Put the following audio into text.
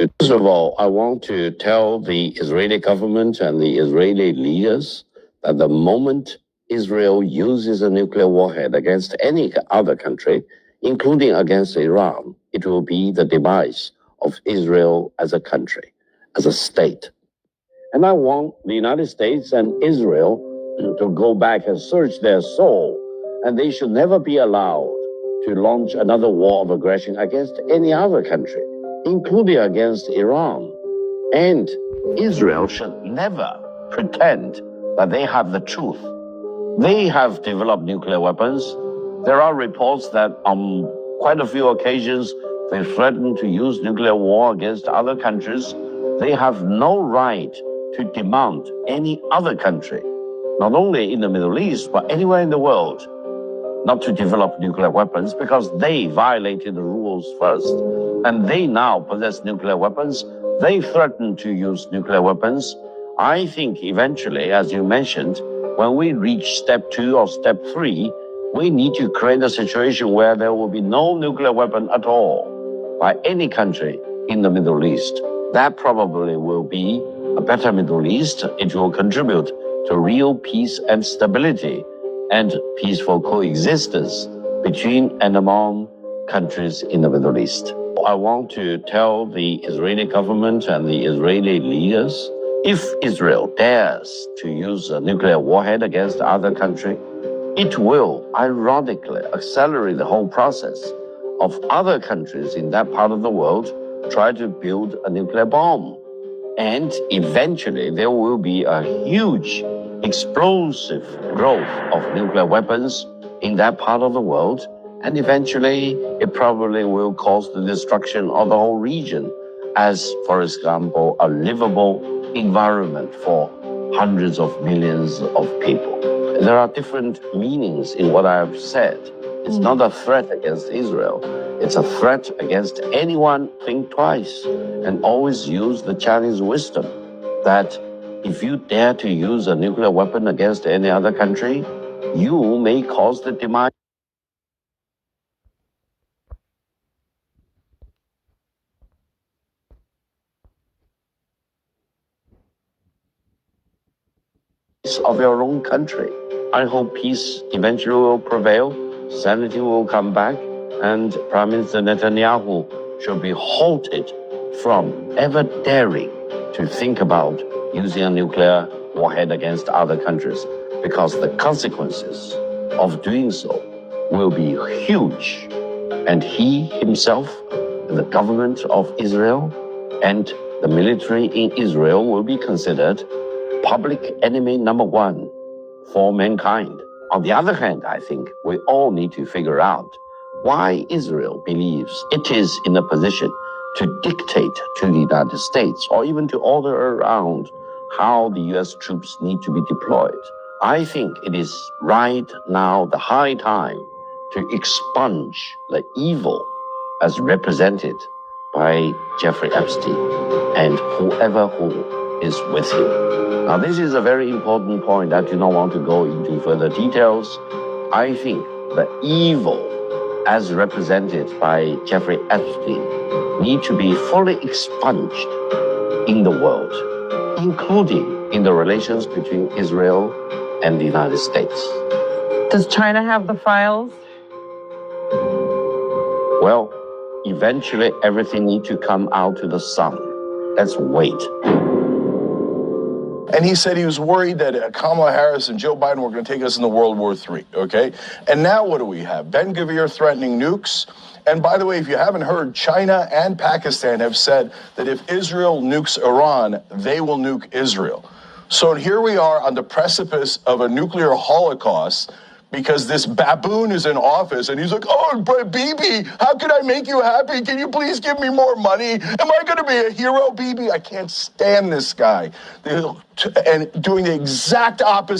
First of all, I want to tell the Israeli government and the Israeli leaders that the moment Israel uses a nuclear warhead against any other country, including against Iran, it will be the demise of Israel as a country, as a state. And I want the United States and Israel to go back and search their soul, and they should never be allowed to launch another war of aggression against any other country, including against Iran. And Israel should never pretend that they have the truth. They have developed nuclear weapons. There are reports that on quite a few occasions they threaten to use nuclear war against other countries. They have no right to demand any other country, not only in the Middle East, but anywhere in the world, not to develop nuclear weapons because they violated the rules first. And they now possess nuclear weapons. They threaten to use nuclear weapons. I think eventually, as you mentioned, when we reach step 2 or step 3, we need to create a situation where there will be no nuclear weapon at all by any country in the Middle East. That probably will be a better Middle East. It will contribute to real peace and stability and peaceful coexistence between and among countries in the Middle East. I want to tell the Israeli government and the Israeli leaders, if Israel dares to use a nuclear warhead against other country, it will ironically accelerate the whole process of other countries in that part of the world try to build a nuclear bomb. And eventually there will be a huge explosive growth of nuclear weapons in that part of the world. And eventually it probably will cause the destruction of the whole region as, for example, a livable environment for hundreds of millions of people. There are different meanings in what I have said. It's not a threat against Israel. It's a threat against anyone. Think twice and always use the Chinese wisdom that if you dare to use a nuclear weapon against any other country, you may cause the demise of your own country. I hope peace eventually will prevail, sanity will come back, and Prime Minister Netanyahu should be halted from ever daring to think about using a nuclear warhead against other countries, because the consequences of doing so will be huge. And he himself, and the government of Israel, and the military in Israel will be considered public enemy number 1 for mankind. On the other hand, I think we all need to figure out why Israel believes it is in a position to dictate to the United States or even to order around how the US troops need to be deployed. I think it is right now the high time to expunge the evil as represented by Jeffrey Epstein and whoever who is with him. Now, this is a very important point. I do not want to go into further details. I think the evil as represented by Jeffrey Epstein need to be fully expunged in the world, including in the relations between Israel and the United States. Does China have the files? Well, eventually everything needs to come out to the sun. Let's wait. And he said he was worried that Kamala Harris and Joe Biden were going to take us into World War III, okay? And now what do we have? Ben-Gvir threatening nukes. And by the way, if you haven't heard, China and Pakistan have said that if Israel nukes Iran, they will nuke Israel. So here we are on the precipice of a nuclear holocaust because this baboon is in office and he's like, oh, Bibi, how can I make you happy? Can you please give me more money? Am I going to be a hero, Bibi? I can't stand this guy. And doing the exact opposite